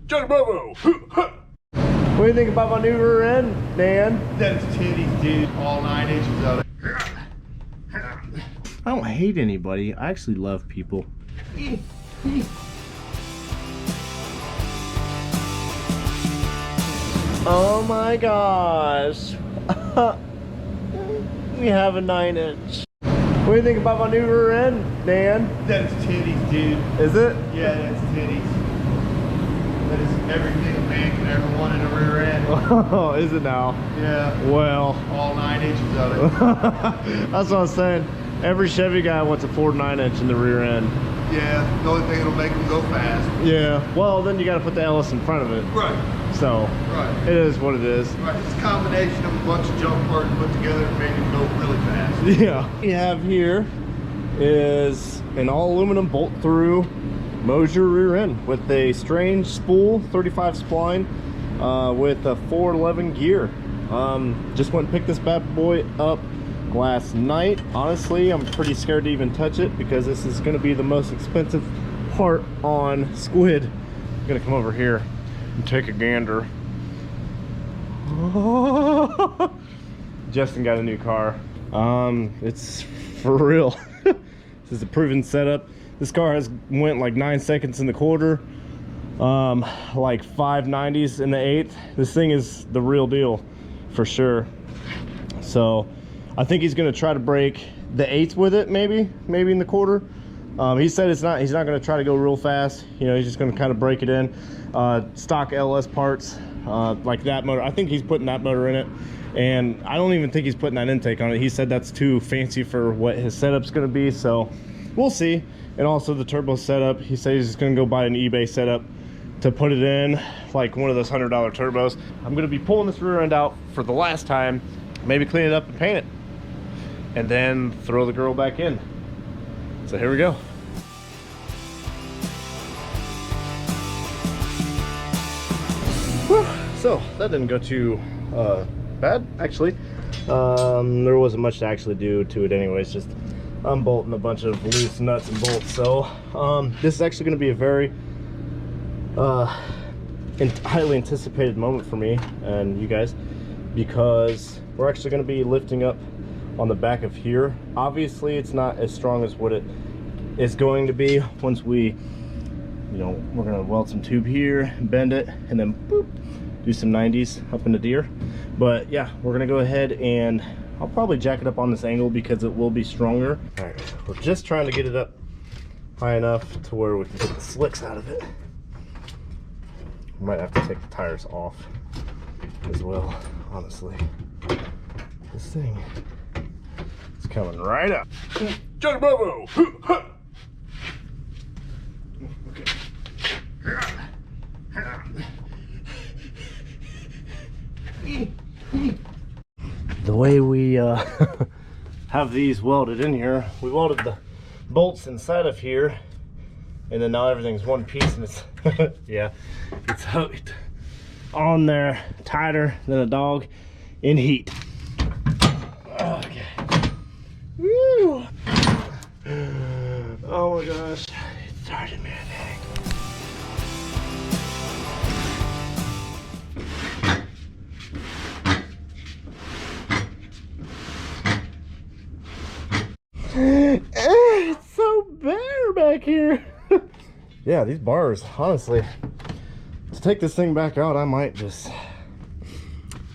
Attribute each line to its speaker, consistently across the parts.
Speaker 1: Johnny Bravo. What do you think about my new rear end, Dan?
Speaker 2: That's titties, dude. All 9 inches of it.
Speaker 1: I don't hate anybody. I actually love people. Oh my gosh. We have a 9-inch. What do you think about my new rear end, Dan?
Speaker 2: That's titties, dude.
Speaker 1: Is it?
Speaker 2: Yeah, that's titties. That is everything a man can ever want in a rear end.
Speaker 1: Oh, is it now?
Speaker 2: Yeah.
Speaker 1: Well.
Speaker 2: All 9 inches of it.
Speaker 1: That's what I was saying. Every Chevy guy wants a Ford 9-inch in the rear end.
Speaker 2: Yeah, the only thing that'll make them go fast.
Speaker 1: Yeah. Well, then you got to put the Ellis in front of it.
Speaker 2: Right.
Speaker 1: So.
Speaker 2: Right.
Speaker 1: It is what it is.
Speaker 2: Right. It's a combination of a bunch of junk parts put together and make it go really fast.
Speaker 1: Yeah. What we have here is an all aluminum bolt through Mosier rear end with a strange spool 35 spline with a 411 gear. Just went and picked this bad boy up last night. Honestly, I'm pretty scared to even touch it because this is going to be the most expensive part on Squid. I'm gonna come over here and take a gander. Justin got a new car. It's for real. This is a proven setup. This car has went like 9 seconds in the quarter, like 590s in the 8th. This thing is the real deal for sure. So I think he's gonna try to break the 8th with it, maybe in the quarter. He said he's not gonna try to go real fast. You know, he's just gonna kind of break it in. Stock LS parts, like that motor. I think he's putting that motor in it, and I don't even think he's putting that intake on it. He said that's too fancy for what his setup's gonna be, so we'll see. And also the turbo setup, he said he's just gonna go buy an eBay setup to put it in, like one of those $100 turbos. I'm gonna be pulling this rear end out for the last time, maybe clean it up and paint it, and then throw the girl back in. So here we go. Whew. So that didn't go too bad, actually. There wasn't much to actually do to it anyways, just unbolting a bunch of loose nuts and bolts. So this is actually going to be a very highly anticipated moment for me and you guys, because we're actually going to be lifting up on the back of here. Obviously it's not as strong as what it is going to be once we, you know, we're going to weld some tube here, bend it, and then boop, do some 90s up in the deer. But yeah, we're going to go ahead and I'll probably jack it up on this angle because it will be stronger. All right, we're just trying to get it up high enough to where we can get the slicks out of it. We might have to take the tires off as well, honestly. This thing is coming right up. Johnny Bravo! Okay. The way we have these welded in here, we welded the bolts inside of here, and then now everything's one piece, and it's yeah, it's hooked on there tighter than a dog in heat. Okay. Woo. Oh my gosh, it started, man. It's so bare back here. Yeah, these bars, honestly, to take this thing back out, I might just,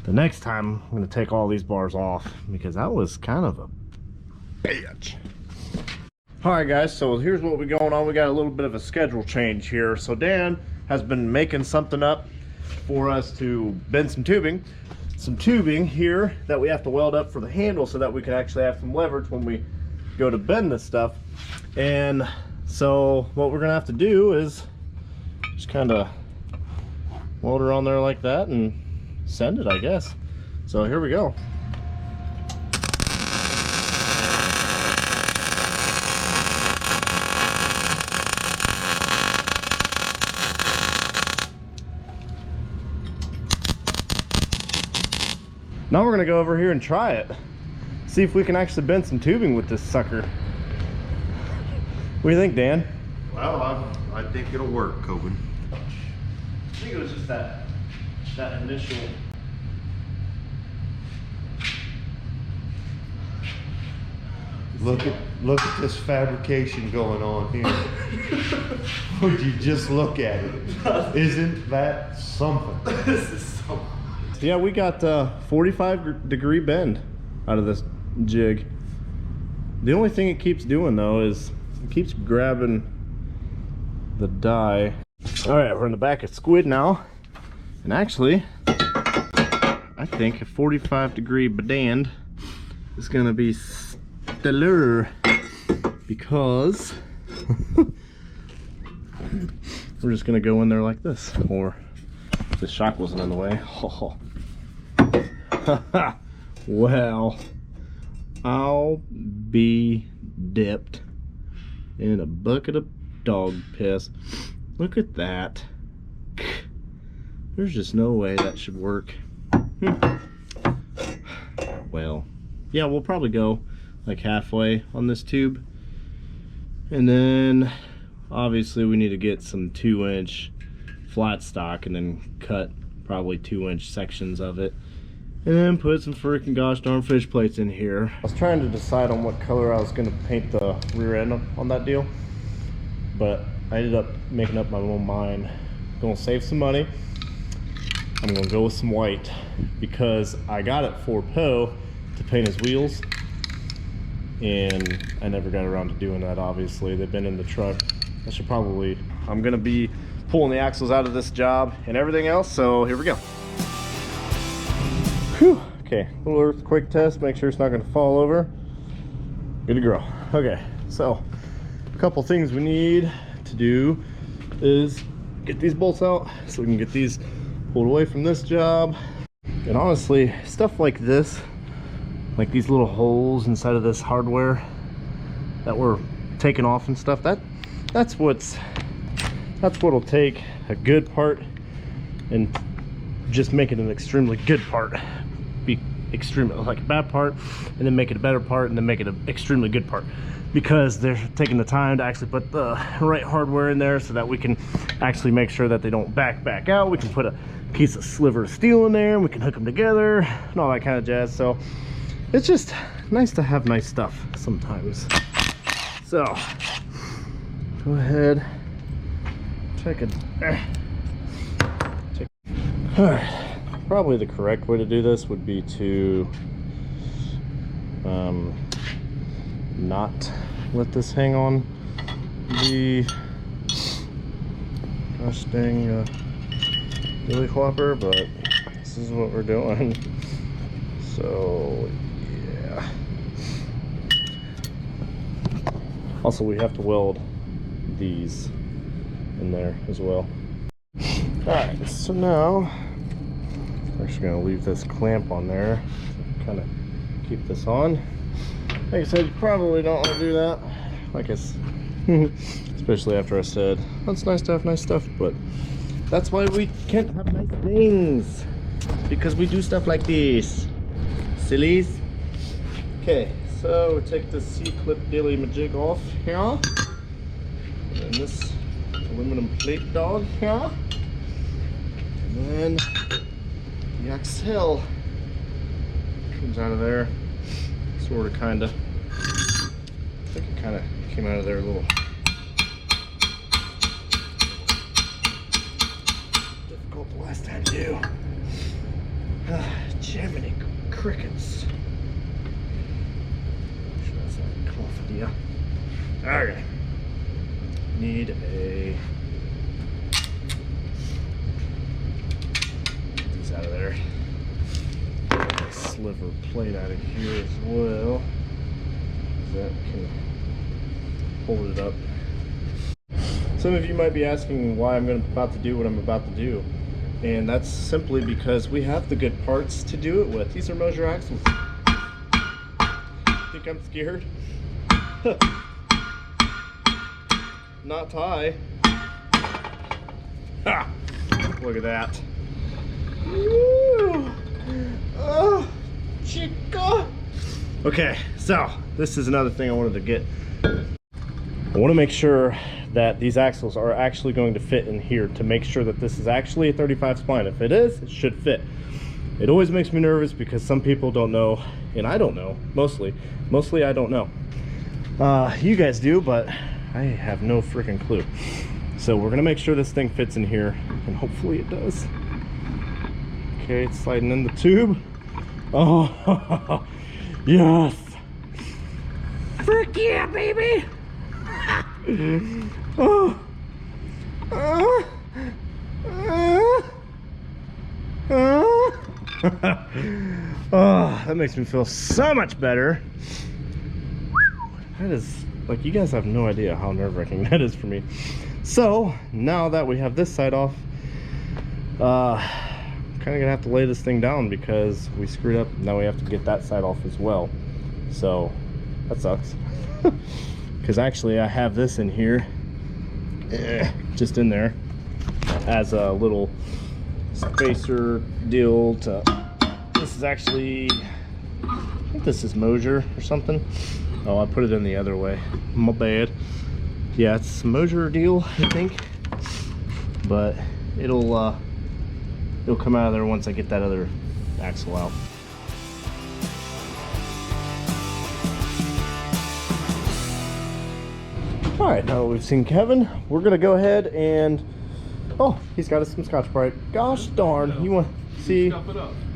Speaker 1: the next time I'm gonna take all these bars off, because that was kind of a bitch. All right guys, so here's what we're going on. We got a little bit of a schedule change here. So Dan has been making something up for us to bend some tubing here that we have to weld up for the handle so that we can actually have some leverage when we go to bend this stuff. And so what we're gonna have to do is just kind of weld her on there like that and send it, I guess. So here we go. Now we're gonna go over here and try it. See if we can actually bend some tubing with this sucker. What do you think, Dan?
Speaker 2: Well, I think it'll work, Coben.
Speaker 1: just that initial.
Speaker 2: Look at this fabrication going on here. Would you just look at it? Isn't that something?
Speaker 1: This is so. Yeah, we got 45-degree bend out of this jig. The only thing it keeps doing though is it keeps grabbing the die. All right, we're in the back of squid now, and actually, I think a 45-degree bend is gonna be stellar because we're just gonna go in there like this, or if the shock wasn't in the way. Well, I'll be dipped in a bucket of dog piss. Look at that. There's just no way that should work. Well, yeah, we'll probably go like halfway on this tube, and then obviously we need to get some 2-inch flat stock and then cut probably 2-inch sections of it, and then put some freaking gosh darn fish plates in here. I was trying to decide on what color I was going to paint the rear end on that deal, but I ended up making up my own mind. I'm gonna save some money. I'm gonna go with some white because I got it for Poe to paint his wheels, and I never got around to doing that. Obviously, they've been in the truck. I should probably, I'm gonna be pulling the axles out of this job and everything else, so here we go. Whew. Okay, a little earthquake test, make sure it's not gonna fall over. Good to go. Okay, so a couple things we need to do is get these bolts out so we can get these pulled away from this job. And honestly, stuff like this, like these little holes inside of this hardware that we're taking off and stuff, that's what'll take a good part and just make it an extremely good part. Be extremely like a bad part, and then make it a better part, and then make it an extremely good part, because they're taking the time to actually put the right hardware in there so that we can actually make sure that they don't back out. We can put a piece of sliver of steel in there and we can hook them together and all that kind of jazz. So it's just nice to have nice stuff sometimes. So go ahead, take it. All right, probably the correct way to do this would be to not let this hang on the gosh dang Billy Whopper, but this is what we're doing. So yeah. Also, we have to weld these in there as well. All right, so now we're actually going to leave this clamp on there to kind of keep this on. Like I said, you probably don't want to do that, like especially after I said that's nice to have nice stuff, but that's why we can't have nice things, because we do stuff like this, sillies. Okay, so we take the C-clip dilly majig off here, and this aluminum plate dog here, and then the axle comes out of there, sort of, kind of. I think it kind of came out of there a little. Difficult the last time to do. Jiminy crickets. Sure that's not a cough idea. Okay. Need a. Get these out of there. A sliver plate out of here as well. That can hold it up. Some of you might be asking why I'm about to do what I'm about to do, and that's simply because we have the good parts to do it with. These are Moser axles. Think I'm scared? Not tie. Ha! Look at that. Woo! Oh, chica. Okay, so this is another thing I wanted to get. I want to make sure that these axles are actually going to fit in here to make sure that this is actually a 35 spline. If it is, it should fit. It always makes me nervous because some people don't know, and I don't know, mostly I don't know. You guys do, but I have no freaking clue. So we're gonna make sure this thing fits in here, and hopefully it does. Okay, it's sliding in the tube. Oh, yes. Frick yeah, baby. Oh. Oh, that makes me feel so much better. That is, like, you guys have no idea how nerve-wracking that is for me. So now that we have this side off, I'm kind of gonna have to lay this thing down because we screwed up. Now we have to get that side off as well, so that sucks. Because actually I have this in here, just in there as a little spacer deal to, this is actually, I think this is Mosier or something. Oh, I put it in the other way, my bad. Yeah, it's a Mosier deal, I think, but it'll come out of there once I get that other axle out. All right, now that we've seen Kevin, we're gonna go ahead and, oh, he's got us some Scotch-Brite. Gosh darn, you want, see,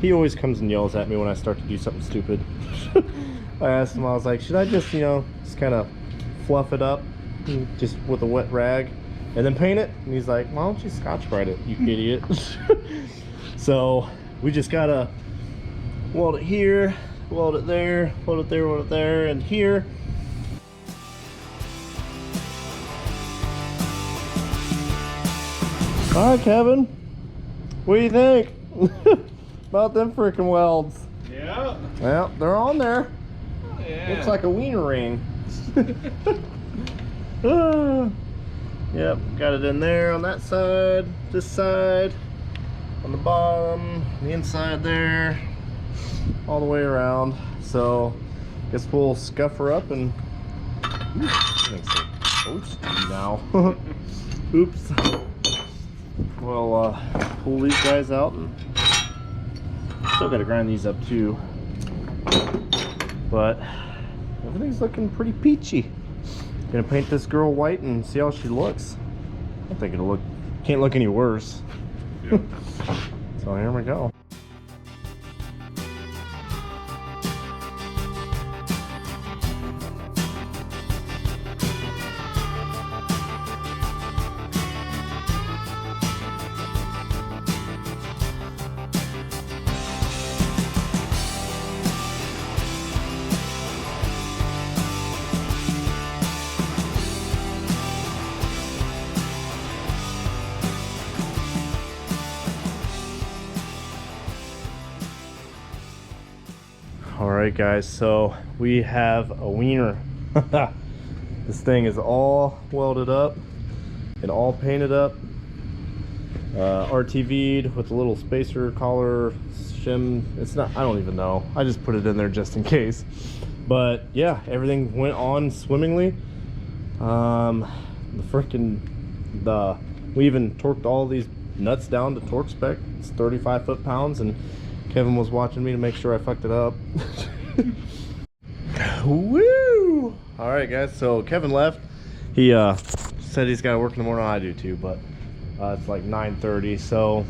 Speaker 1: he always comes and yells at me when I start to do something stupid. I asked him, I was like, should I just, you know, just kind of fluff it up just with a wet rag and then paint it? And he's like, why don't you Scotch-Brite it, you idiot? So we just gotta weld it here, weld it there, weld it there, weld it there, and here. All right, Kevin, what do you think about them freaking welds?
Speaker 3: Yeah.
Speaker 1: Well, they're on there.
Speaker 3: Oh, yeah.
Speaker 1: Looks like a wiener ring. Yep, got it in there on that side, this side, on the bottom, the inside there, all the way around. So, guess we'll scuff her up and. Oops, now. Oops. We'll pull these guys out, and still got to grind these up too. But everything's looking pretty peachy. Gonna paint this girl white and see how she looks. I don't think it'll look, can't look any worse.
Speaker 3: Yeah.
Speaker 1: So here we go. Alright guys, so we have a wiener. This thing is all welded up and all painted up, RTV'd with a little spacer collar shim. It's not, I don't even know, I just put it in there just in case. But yeah, everything went on swimmingly. We even torqued all these nuts down to torque spec. It's 35 foot-pounds, and Kevin was watching me to make sure I fucked it up. Woo! All right, guys. So Kevin left. He said he's got to work in the morning. I do too, but it's like 9:30. So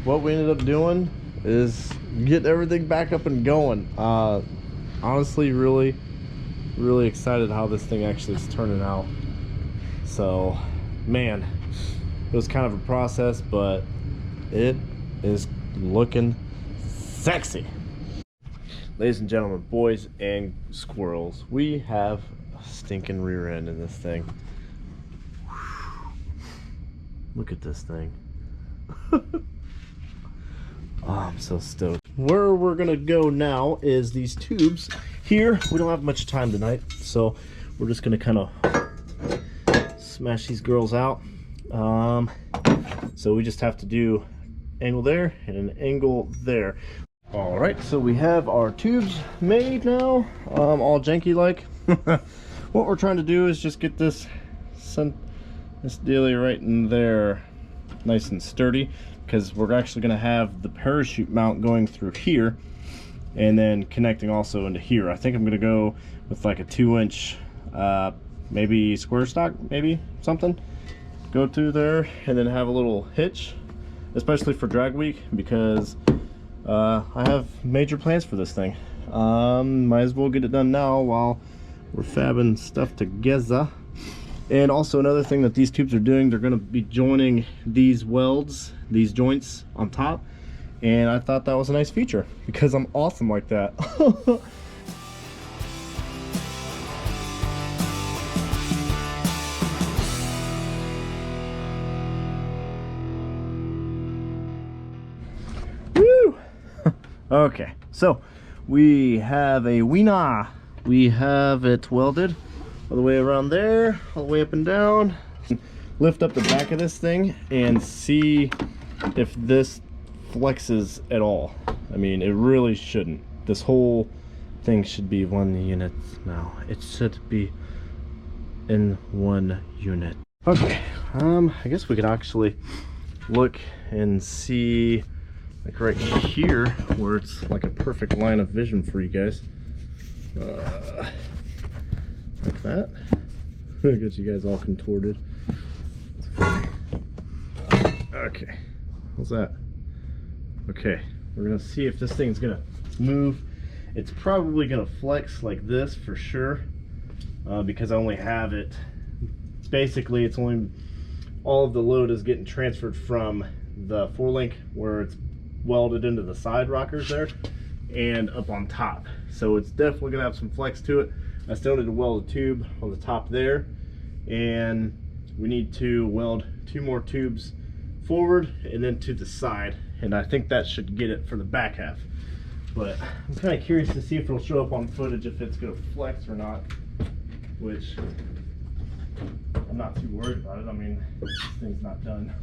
Speaker 1: what we ended up doing is getting everything back up and going. Honestly, really excited how this thing actually is turning out. So, man, it was kind of a process, but it is looking sexy. Ladies and gentlemen, boys and squirrels, we have a stinking rear end in this thing. Look at this thing. Oh, I'm so stoked. Where we're gonna go now is these tubes. Here, we don't have much time tonight, so we're just gonna kind of smash these girls out. So we just have to do angle there and an angle there. All right, so we have our tubes made now, all janky like. What we're trying to do is just get this this dealie right in there nice and sturdy, because we're actually going to have the parachute mount going through here and then connecting also into here. I think I'm going to go with like a 2-inch maybe square stock, maybe something, go to there, and then have a little hitch, especially for drag week, because I have major plans for this thing. Might as well get it done now while we're fabbing stuff together. And also another thing that these tubes are doing, they're going to be joining these welds, these joints on top, and I thought that was a nice feature because I'm awesome like that. Woo! Okay, so we have a wiener. We have it welded all the way around there, all the way up and down. Lift up the back of this thing and see if this flexes at all. I mean, it really shouldn't. This whole thing should be 1 unit now. It should be in 1 unit. Okay, I guess we could actually look and see, like right here, where it's like a perfect line of vision for you guys. Like that. I got you guys all contorted. Okay, how's that? Okay, we're gonna see if this thing's gonna move. It's probably gonna flex like this for sure, because I only have it. It's basically, it's only, all of the load is getting transferred from the forelink where it's welded into the side rockers there and up on top. So it's definitely gonna have some flex to it. I still need to weld a tube on the top there, and we need to weld 2 more tubes forward and then to the side, and I think that should get it for the back half. But I'm kind of curious to see if it'll show up on footage, if it's going to flex or not, which I'm not too worried about it. I mean, this thing's not done.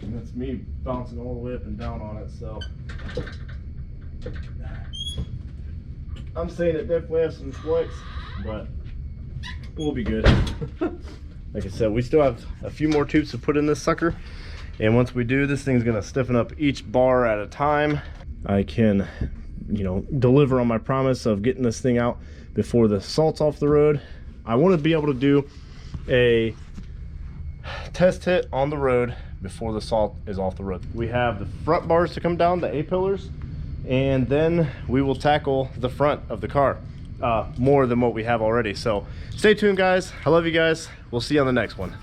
Speaker 1: And that's me bouncing all the way up and down on it, so I'm saying it definitely has some flex, but we'll be good. Like I said, we still have a few more tubes to put in this sucker, and once we do, this thing's gonna stiffen up each bar at a time. I can, you know, deliver on my promise of getting this thing out before the salt's off the road. I want to be able to do a test hit on the road before the salt is off the road. We have the front bars to come down, the A-pillars, and then we will tackle the front of the car more than what we have already. So stay tuned, guys. I love you guys. We'll see you on the next one.